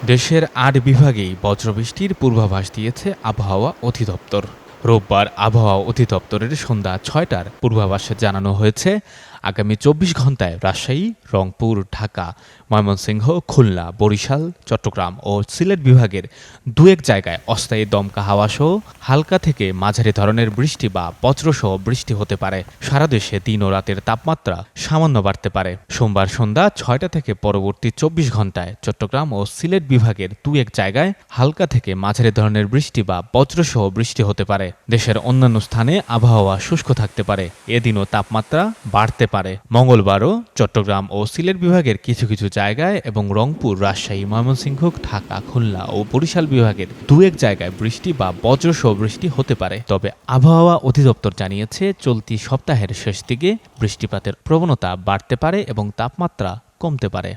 দেশের ৮ বিভাগেই বজ্রবৃষ্টির পূর্বাভাস দিয়েছে আবহাওয়া অধিদপ্তর। রোববার আবহাওয়া অধিদপ্তরের সন্ধ্যা ৬টার পূর্বাভাসে জানানো হয়েছে, আগামী ২৪ ঘণ্টায় রাজশাহী, রংপুর, ঢাকা, ময়মনসিংহ, খুলনা, বরিশাল, চট্টগ্রাম ও সিলেট বিভাগের দু-এক জায়গায় অস্থায়ী দমকা হাওয়াসহ হালকা থেকে মাঝারি ধরনের বৃষ্টি বা বজ্রসহ বৃষ্টি হতে পারে। সারা দেশে দিন ও রাতের তাপমাত্রা সামান্য বাড়তে পারে। সোমবার সন্ধ্যা ৬টা থেকে পরবর্তী ২৪ ঘণ্টায় চট্টগ্রাম ও সিলেট বিভাগের দু-এক জায়গায় হালকা থেকে মাঝারি ধরনের বৃষ্টি বা বজ্রসহ বৃষ্টি হতে পারে। দেশের অন্যান্য স্থানে আবহাওয়া শুষ্ক থাকতে পারে। এদিনও তাপমাত্রা বাড়তে পারে। মঙ্গলবারও চট্টগ্রাম ও সিলেট বিভাগের কিছু কিছু জায়গায় এবং রংপুর, রাজশাহী, ময়মনসিংহ, ঢাকা, খুলনা ও বরিশাল বিভাগের দু-এক জায়গায় বৃষ্টি বা বজ্রসহ বৃষ্টি হতে পারে। তবে আবহাওয়া অধিদপ্তর জানিয়েছে, চলতি সপ্তাহের শেষ দিকে বৃষ্টিপাতের প্রবণতা বাড়তে পারে এবং তাপমাত্রা কমতে পারে।